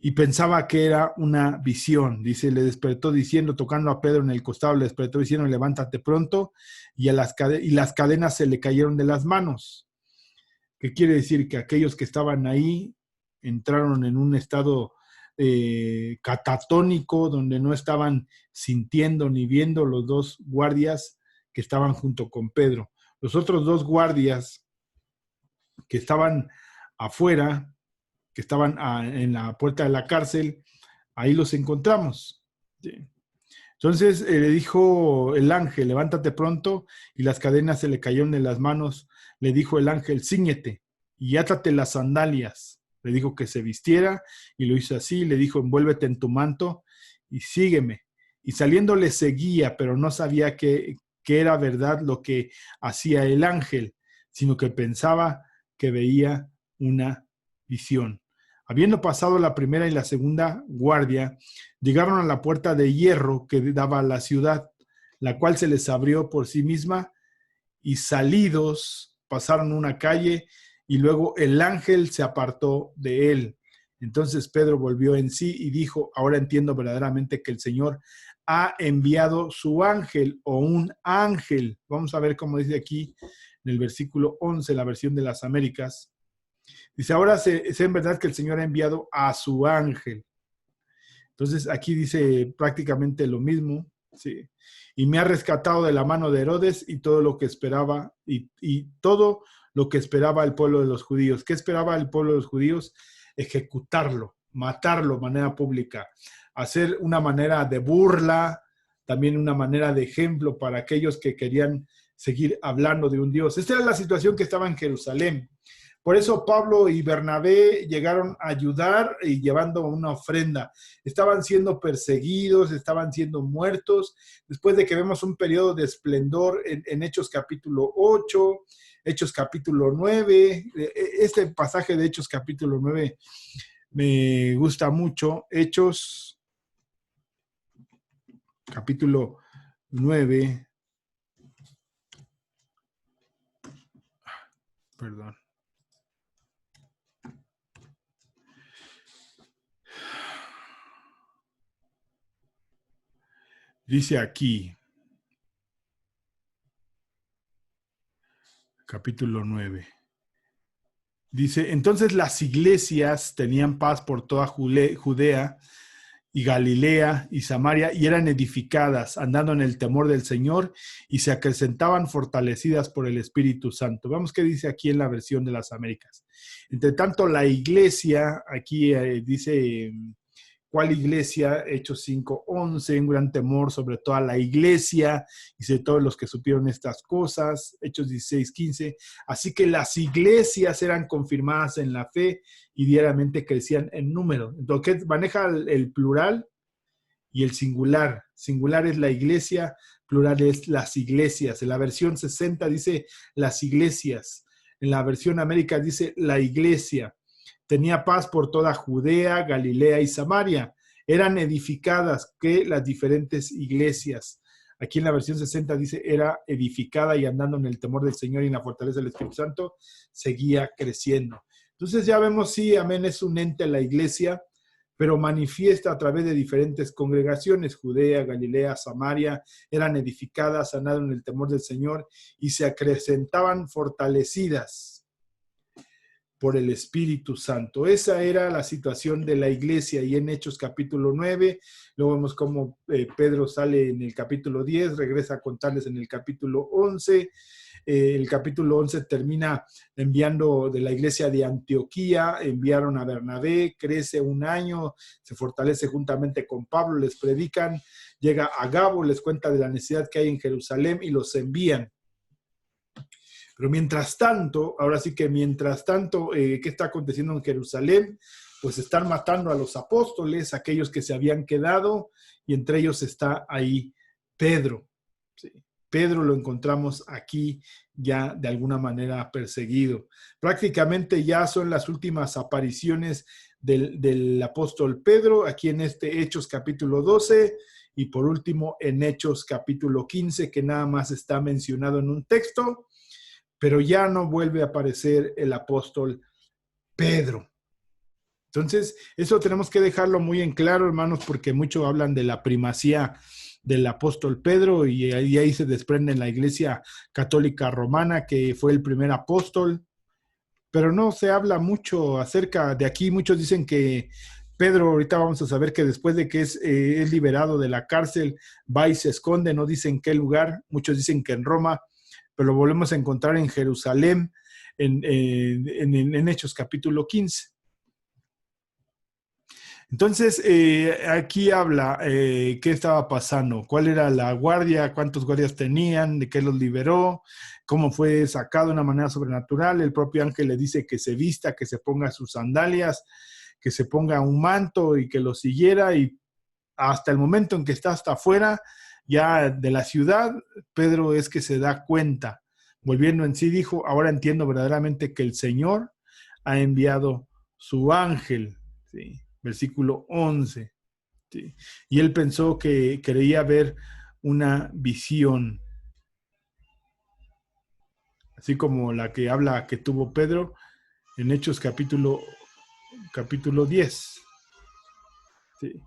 y pensaba que era una visión. Dice, le despertó diciendo, tocando a Pedro en el costado, le despertó diciendo, levántate pronto, y las cadenas se le cayeron de las manos. ¿Qué quiere decir? Que aquellos que estaban ahí entraron en un estado catatónico, donde no estaban sintiendo ni viendo los dos guardias que estaban junto con Pedro. Los otros dos guardias que estaban afuera, que estaban en la puerta de la cárcel, ahí los encontramos. ¿Sí? Entonces le dijo el ángel, levántate pronto, y las cadenas se le cayeron de las manos. Le dijo el ángel, cíñete y átate las sandalias. Le dijo que se vistiera, y lo hizo así. Le dijo, envuélvete en tu manto y sígueme. Y saliendo le seguía, pero no sabía que era verdad lo que hacía el ángel, sino que pensaba que veía una visión. Habiendo pasado la primera y la segunda guardia, llegaron a la puerta de hierro que daba a la ciudad, la cual se les abrió por sí misma, y salidos pasaron una calle, y luego el ángel se apartó de él. Entonces Pedro volvió en sí y dijo, ahora entiendo verdaderamente que el Señor ha enviado su ángel, o un ángel. Vamos a ver cómo dice aquí en el versículo 11, la versión de las Américas. Dice, ahora sé en verdad que el Señor ha enviado a su ángel. Entonces aquí dice prácticamente lo mismo, ¿sí? Y me ha rescatado de la mano de Herodes y todo lo que esperaba, y todo lo que esperaba el pueblo de los judíos. ¿Qué esperaba el pueblo de los judíos? Ejecutarlo, matarlo de manera pública, hacer una manera de burla, también una manera de ejemplo para aquellos que querían seguir hablando de un Dios. Esta era la situación que estaba en Jerusalén. Por eso Pablo y Bernabé llegaron a ayudar y llevando una ofrenda. Estaban siendo perseguidos, estaban siendo muertos, después de que vemos un periodo de esplendor en Hechos capítulo 8, Hechos capítulo 9. Este pasaje de Hechos capítulo 9 me gusta mucho. Hechos capítulo 9. Perdón. Dice aquí, capítulo 9. Dice, entonces las iglesias tenían paz por toda Judea, y Galilea y Samaria, y eran edificadas, andando en el temor del Señor, y se acrecentaban fortalecidas por el Espíritu Santo. Vamos qué dice aquí en la versión de las Américas. Entre tanto, la iglesia, aquí dice, ¿cuál iglesia? Hechos 5:11, un gran temor sobre toda la iglesia y sobre todos los que supieron estas cosas. Hechos 16:15. Así que las iglesias eran confirmadas en la fe y diariamente crecían en número. Entonces, maneja el plural y el singular. Singular es la iglesia, plural es las iglesias. En la versión 60 dice las iglesias. En la versión América dice la iglesia. Tenía paz por toda Judea, Galilea y Samaria. Eran edificadas que las diferentes iglesias. Aquí en la versión 60 dice, era edificada y andando en el temor del Señor y en la fortaleza del Espíritu Santo, seguía creciendo. Entonces ya vemos, sí, amén, es un ente la iglesia, pero manifiesta a través de diferentes congregaciones. Judea, Galilea, Samaria, eran edificadas, andando en el temor del Señor y se acrecentaban fortalecidas por el Espíritu Santo. Esa era la situación de la iglesia. Y en Hechos capítulo 9, luego vemos cómo Pedro sale en el capítulo 10, regresa a contarles en el capítulo 11. El capítulo 11 termina enviando de la iglesia de Antioquía, enviaron a Bernabé, crece un año, se fortalece juntamente con Pablo, les predican, llega a Agabo, les cuenta de la necesidad que hay en Jerusalén y los envían. Pero mientras tanto, ahora sí que mientras tanto, ¿qué está aconteciendo en Jerusalén? Pues están matando a los apóstoles, aquellos que se habían quedado, y entre ellos está ahí Pedro. Sí. Pedro lo encontramos aquí ya de alguna manera perseguido. Prácticamente ya son las últimas apariciones del apóstol Pedro, aquí en este Hechos capítulo 12, y por último en Hechos capítulo 15, que nada más está mencionado en un texto, pero ya no vuelve a aparecer el apóstol Pedro. Entonces, eso tenemos que dejarlo muy en claro, hermanos, porque muchos hablan de la primacía del apóstol Pedro y ahí se desprende en la Iglesia Católica Romana que fue el primer apóstol, pero no se habla mucho acerca de aquí. Muchos dicen que Pedro, ahorita vamos a saber que después de que es liberado de la cárcel, va y se esconde, no dicen en qué lugar, muchos dicen que en Roma, pero lo volvemos a encontrar en Jerusalén, en Hechos capítulo 15. Entonces, aquí habla qué estaba pasando, cuál era la guardia, cuántos guardias tenían, de qué los liberó, cómo fue sacado de una manera sobrenatural. El propio ángel le dice que se vista, que se ponga sus sandalias, que se ponga un manto y que lo siguiera, y hasta el momento en que está hasta afuera ya de la ciudad, Pedro es que se da cuenta. Volviendo en sí, dijo, ahora entiendo verdaderamente que el Señor ha enviado su ángel. ¿Sí? Versículo 11. ¿Sí? Y él pensó que creía ver una visión, así como la que habla que tuvo Pedro en Hechos capítulo 10. ¿Sí?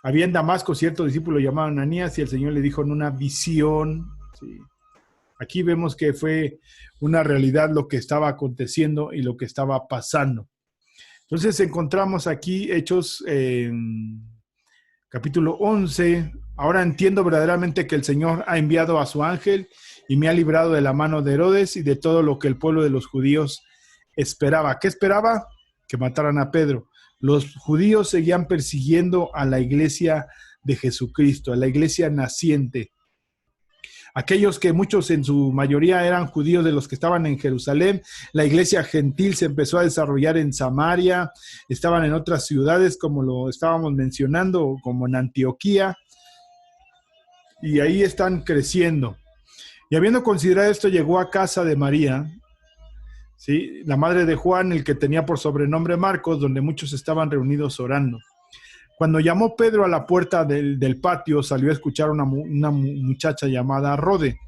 Había en Damasco cierto discípulo llamado Ananías y el Señor le dijo en una visión. ¿Sí? Aquí vemos que fue una realidad lo que estaba aconteciendo y lo que estaba pasando. Entonces encontramos aquí Hechos capítulo 11. Ahora entiendo verdaderamente que el Señor ha enviado a su ángel y me ha librado de la mano de Herodes y de todo lo que el pueblo de los judíos esperaba. ¿Qué esperaba? Que mataran a Pedro. Los judíos seguían persiguiendo a la iglesia de Jesucristo, a la iglesia naciente. Aquellos que muchos en su mayoría eran judíos de los que estaban en Jerusalén, la iglesia gentil se empezó a desarrollar en Samaria, estaban en otras ciudades como lo estábamos mencionando, como en Antioquía, y ahí están creciendo. Y habiendo considerado esto, llegó a casa de María, ¿sí? La madre de Juan, el que tenía por sobrenombre Marcos, donde muchos estaban reunidos orando. Cuando llamó Pedro a la puerta del patio, salió a escuchar una muchacha llamada Rode.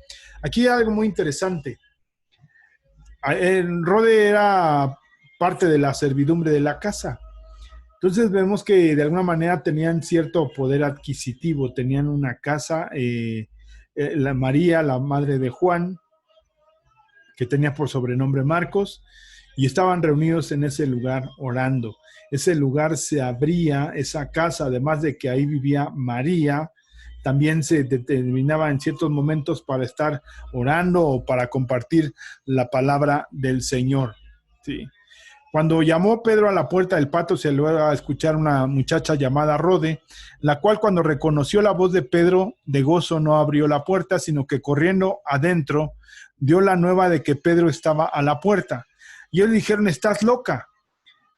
Aquí hay algo muy interesante. Rode era parte de la servidumbre de la casa. Entonces vemos que de alguna manera tenían cierto poder adquisitivo, tenían una casa, la María, la madre de Juan, que tenía por sobrenombre Marcos, y estaban reunidos en ese lugar orando. Ese lugar se abría, esa casa, además de que ahí vivía María, también se determinaba en ciertos momentos para estar orando o para compartir la palabra del Señor. Sí. Cuando llamó Pedro a la puerta del patio, se logró a escuchar una muchacha llamada Rode, la cual cuando reconoció la voz de Pedro, de gozo no abrió la puerta, sino que corriendo adentro, dio la nueva de que Pedro estaba a la puerta. Y ellos dijeron, estás loca.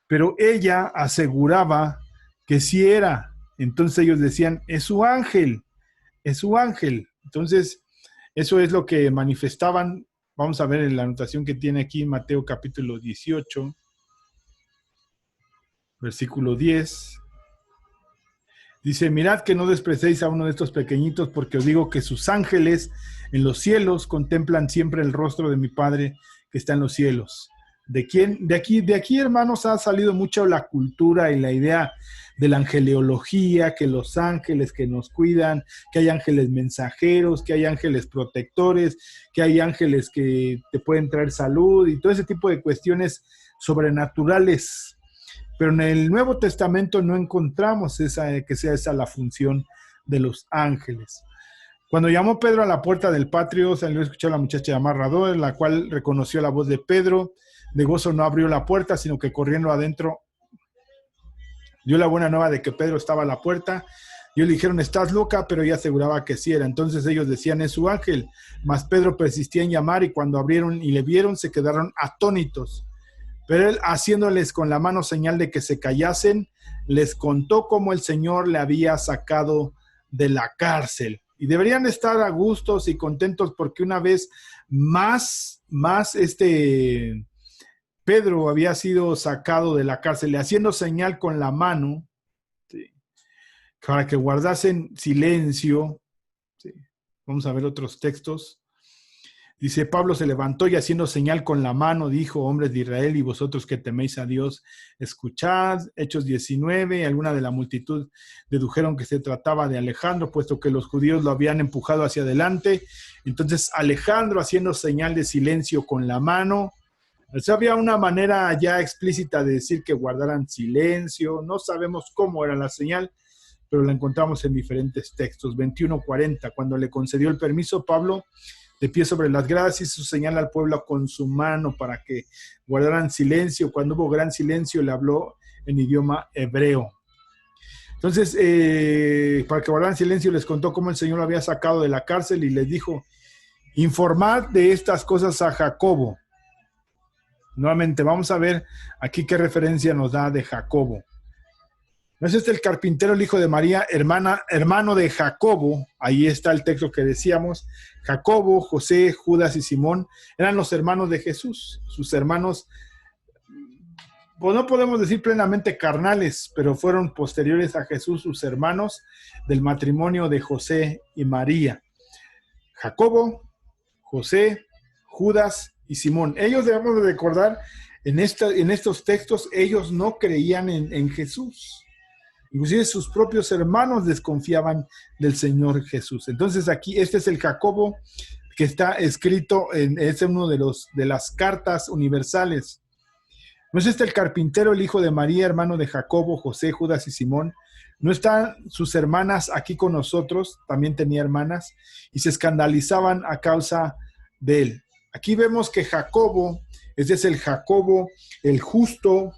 Pero ella aseguraba que sí era. Entonces ellos decían, es su ángel, es su ángel. Entonces, eso es lo que manifestaban. Vamos a ver en la anotación que tiene aquí Mateo capítulo 18. Versículo 10, dice, mirad que no despreciéis a uno de estos pequeñitos, porque os digo que sus ángeles en los cielos contemplan siempre el rostro de mi Padre que está en los cielos. ¿De quién? De aquí, hermanos, ha salido mucho la cultura y la idea de la angeleología, que los ángeles que nos cuidan, que hay ángeles mensajeros, que hay ángeles protectores, que hay ángeles que te pueden traer salud y todo ese tipo de cuestiones sobrenaturales. Pero en el Nuevo Testamento no encontramos que sea esa la función de los ángeles. Cuando llamó Pedro a la puerta del patio, salió a escuchar a la muchacha llamada Radó, la cual reconoció la voz de Pedro. De gozo no abrió la puerta, sino que corriendo adentro dio la buena nueva de que Pedro estaba a la puerta. Y ellos le dijeron, estás loca, pero ella aseguraba que sí era. Entonces ellos decían, es su ángel. Mas Pedro persistía en llamar y cuando abrieron y le vieron, se quedaron atónitos. Pero él, haciéndoles con la mano señal de que se callasen, les contó cómo el Señor le había sacado de la cárcel. Y deberían estar a gustos y contentos porque una vez más Pedro había sido sacado de la cárcel, haciendo señal con la mano, ¿sí?, para que guardasen silencio. ¿Sí? Vamos a ver otros textos. Dice, Pablo se levantó y haciendo señal con la mano, dijo, hombres de Israel y vosotros que teméis a Dios, escuchad. Hechos 19, alguna de la multitud dedujeron que se trataba de Alejandro, puesto que los judíos lo habían empujado hacia adelante. Entonces Alejandro, haciendo señal de silencio con la mano, o sea, había una manera ya explícita de decir que guardaran silencio. No sabemos cómo era la señal, pero la encontramos en diferentes textos. 21:40, cuando le concedió el permiso, Pablo, de pie sobre las gradas, hizo señal al pueblo con su mano para que guardaran silencio. Cuando hubo gran silencio, le habló en idioma hebreo. Entonces, para que guardaran silencio, les contó cómo el Señor lo había sacado de la cárcel y les dijo, informad de estas cosas a Jacobo. Nuevamente, vamos a ver aquí qué referencia nos da de Jacobo. ¿No es el carpintero, el hijo de María, hermano de Jacobo? Ahí está el texto que decíamos. Jacobo, José, Judas y Simón eran los hermanos de Jesús. Sus hermanos, pues no podemos decir plenamente carnales, pero fueron posteriores a Jesús, sus hermanos del matrimonio de José y María. Jacobo, José, Judas y Simón. Ellos, debemos de recordar, en estos textos, ellos no creían en Jesús. Inclusive sus propios hermanos desconfiaban del Señor Jesús. Entonces aquí, este es el Jacobo que está escrito, es uno de las cartas universales. ¿No es el carpintero, el hijo de María, hermano de Jacobo, José, Judas y Simón? ¿No están sus hermanas aquí con nosotros? También tenía hermanas y se escandalizaban a causa de él. Aquí vemos que Jacobo, ese es el Jacobo, el justo,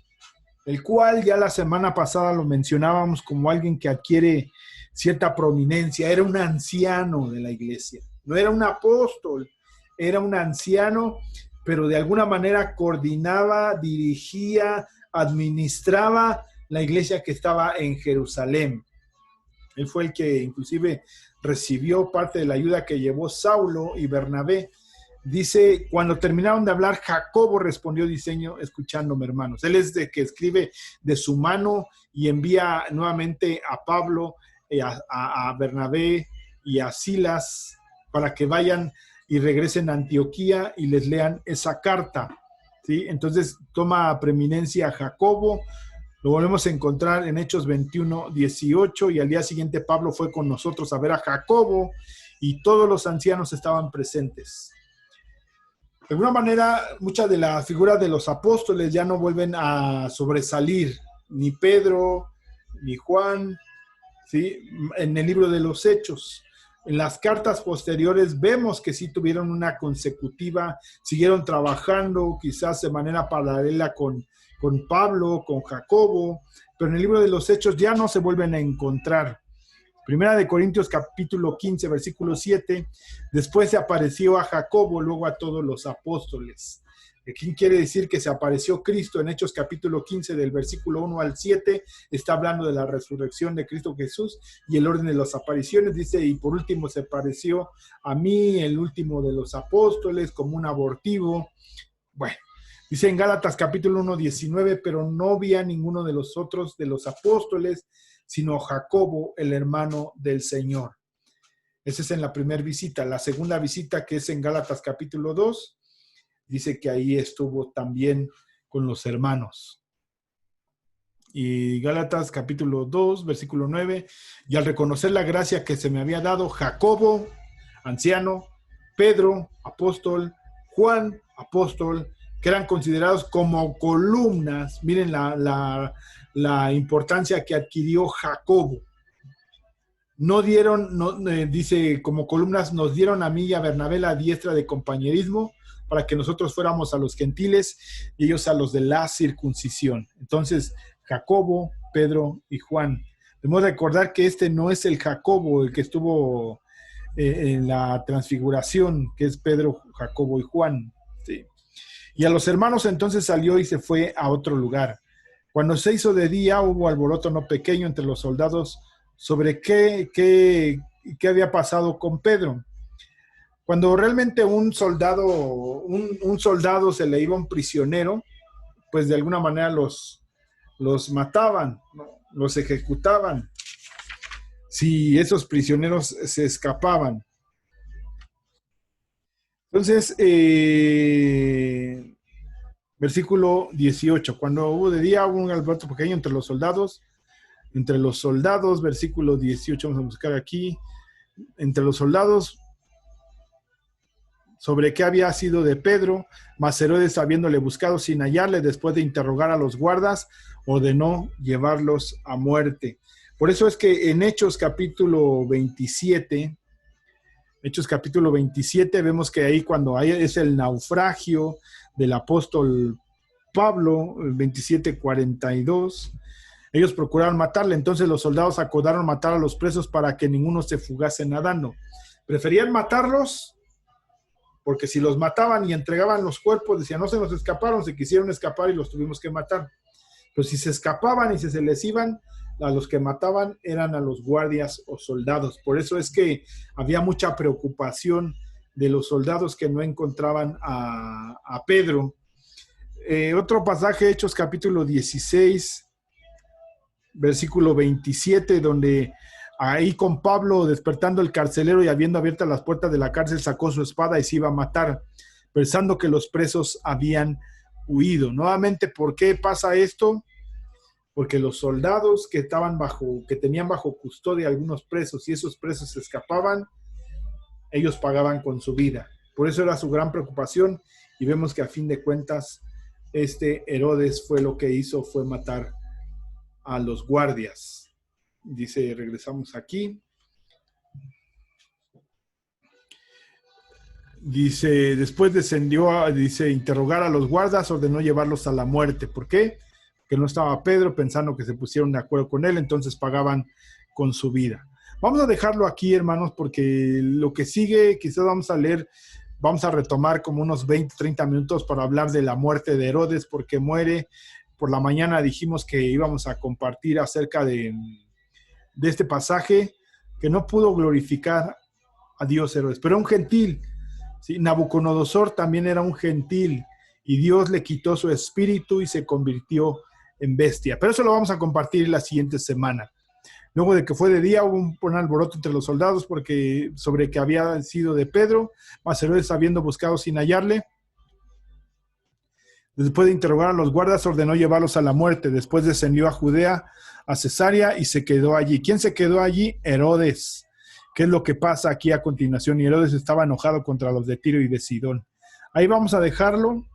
el cual ya la semana pasada lo mencionábamos como alguien que adquiere cierta prominencia. Era un anciano de la iglesia, no era un apóstol, era un anciano, pero de alguna manera coordinaba, dirigía, administraba la iglesia que estaba en Jerusalén. Él fue el que inclusive recibió parte de la ayuda que llevó Saulo y Bernabé. Dice, cuando terminaron de hablar, Jacobo respondió diciendo, escuchándome, hermanos. Él es de que escribe de su mano y envía nuevamente a Pablo, a Bernabé y a Silas para que vayan y regresen a Antioquía y les lean esa carta, ¿sí? Entonces toma preeminencia a Jacobo. Lo volvemos a encontrar en Hechos 21:18 y al día siguiente Pablo fue con nosotros a ver a Jacobo y todos los ancianos estaban presentes. De alguna manera, muchas de las figuras de los apóstoles ya no vuelven a sobresalir, ni Pedro, ni Juan, ¿sí? En el libro de los Hechos. En las cartas posteriores vemos que sí tuvieron una consecutiva, siguieron trabajando quizás de manera paralela con Pablo, con Jacobo, pero en el libro de los Hechos ya no se vuelven a encontrar. Primera de Corintios capítulo 15, versículo 7, después se apareció a Jacobo, luego a todos los apóstoles. ¿Quién quiere decir que se apareció Cristo? En Hechos capítulo 15 del versículo 1 al 7 está hablando de la resurrección de Cristo Jesús y el orden de las apariciones. Dice, y por último se apareció a mí, el último de los apóstoles, como un abortivo. Bueno, dice en Gálatas capítulo 1, 19, pero no vi a ninguno de los otros de los apóstoles, sino Jacobo, el hermano del Señor. Esa es en la primera visita. La segunda visita, que es en Gálatas capítulo 2, dice que ahí estuvo también con los hermanos. Y Gálatas capítulo 2, versículo 9, y al reconocer la gracia que se me había dado, Jacobo, anciano, Pedro, apóstol, Juan, apóstol, que eran considerados como columnas. Miren la importancia que adquirió Jacobo. Dice, como columnas nos dieron a mí y a Bernabé la diestra de compañerismo para que nosotros fuéramos a los gentiles y ellos a los de la circuncisión. Entonces, Jacobo, Pedro y Juan. Debemos recordar que este no es el Jacobo, el que estuvo en la transfiguración, que es Pedro, Jacobo y Juan. Sí. Y a los hermanos entonces salió y se fue a otro lugar. Cuando se hizo de día, hubo alboroto no pequeño entre los soldados sobre qué había pasado con Pedro. Cuando realmente un soldado se le iba un prisionero, pues de alguna manera los mataban, ¿no? Los ejecutaban, si esos prisioneros se escapaban. Entonces, versículo 18, cuando hubo de día, hubo un alboroto pequeño entre los soldados, versículo 18, vamos a buscar aquí, entre los soldados, sobre qué había sido de Pedro, mas Herodes, habiéndole buscado sin hallarle, después de interrogar a los guardas, ordenó llevarlos a muerte. Por eso es que en Hechos capítulo 27, vemos que ahí cuando es el naufragio del apóstol Pablo, el 27:42, ellos procuraron matarle, entonces los soldados acordaron matar a los presos para que ninguno se fugase nadando. Preferían matarlos, porque si los mataban y entregaban los cuerpos, decían, no se nos escaparon, se quisieron escapar y los tuvimos que matar. Pero si se escapaban y se les iban, a los que mataban eran a los guardias o soldados. Por eso es que había mucha preocupación de los soldados que no encontraban a Pedro. Otro pasaje, Hechos capítulo 16, versículo 27, donde ahí con Pablo despertando el carcelero y habiendo abiertas las puertas de la cárcel, sacó su espada y se iba a matar, pensando que los presos habían huido. Nuevamente, ¿por qué pasa esto? Porque los soldados que tenían bajo custodia algunos presos, y esos presos se escapaban, ellos pagaban con su vida. Por eso era su gran preocupación, y vemos que a fin de cuentas Herodes lo que hizo fue matar a los guardias. Dice, regresamos aquí. Dice, después descendió, interrogar a los guardas, ordenó llevarlos a la muerte. ¿Por qué? Que no estaba Pedro, pensando que se pusieron de acuerdo con él, entonces pagaban con su vida. Vamos a dejarlo aquí, hermanos, porque lo que sigue, quizás vamos a retomar como unos 20, 30 minutos para hablar de la muerte de Herodes, porque muere. Por la mañana dijimos que íbamos a compartir acerca de este pasaje, que no pudo glorificar a Dios Herodes, pero un gentil. ¿Sí? Nabucodonosor también era un gentil, y Dios le quitó su espíritu y se convirtió en bestia. Pero eso lo vamos a compartir la siguiente semana. Luego de que fue de día, hubo un alboroto entre los soldados sobre que había sido de Pedro, mas Herodes, habiendo buscado sin hallarle, después de interrogar a los guardas, ordenó llevarlos a la muerte. Después descendió a Judea, a Cesarea, y se quedó allí. ¿Quién se quedó allí? Herodes. ¿Qué es lo que pasa aquí a continuación? Y Herodes estaba enojado contra los de Tiro y de Sidón. Ahí vamos a dejarlo.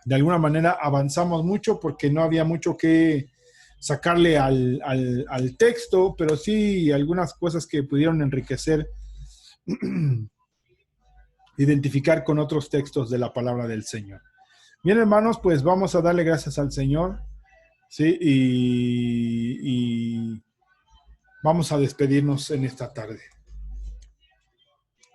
De alguna manera avanzamos mucho porque no había mucho que sacarle al texto, pero sí algunas cosas que pudieron enriquecer, identificar con otros textos de la palabra del Señor. Bien, hermanos, pues vamos a darle gracias al Señor, ¿sí? Y vamos a despedirnos en esta tarde.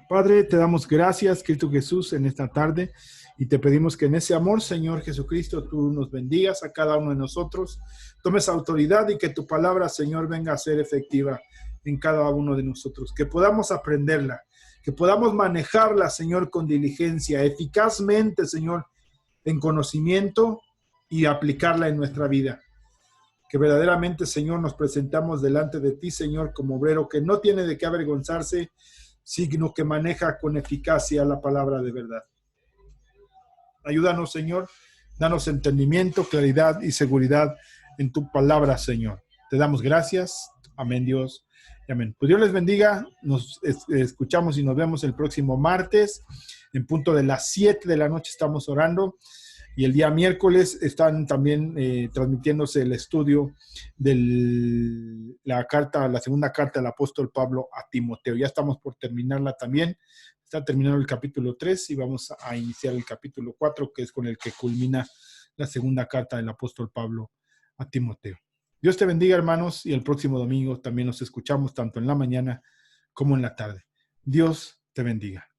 Padre, te damos gracias, Cristo Jesús, en esta tarde y te pedimos que en ese amor, Señor Jesucristo, tú nos bendigas a cada uno de nosotros, tomes autoridad y que tu palabra, Señor, venga a ser efectiva en cada uno de nosotros, que podamos aprenderla, que podamos manejarla, Señor, con diligencia, eficazmente, Señor, en conocimiento y aplicarla en nuestra vida. Que verdaderamente, Señor, nos presentamos delante de ti, Señor, como obrero que no tiene de qué avergonzarse, sino que maneja con eficacia la palabra de verdad. Ayúdanos, Señor, danos entendimiento, claridad y seguridad en tu palabra, Señor. Te damos gracias. Amén, Dios. Amén. Pues Dios les bendiga. Nos escuchamos y nos vemos el próximo martes. En punto de las 7 de la noche estamos orando. Y el día miércoles están también transmitiéndose el estudio de la segunda carta del apóstol Pablo a Timoteo. Ya estamos por terminarla también. Está terminando el capítulo 3 y vamos a iniciar el capítulo 4, que es con el que culmina la segunda carta del apóstol Pablo a Timoteo. Dios te bendiga, hermanos, y el próximo domingo también nos escuchamos tanto en la mañana como en la tarde. Dios te bendiga.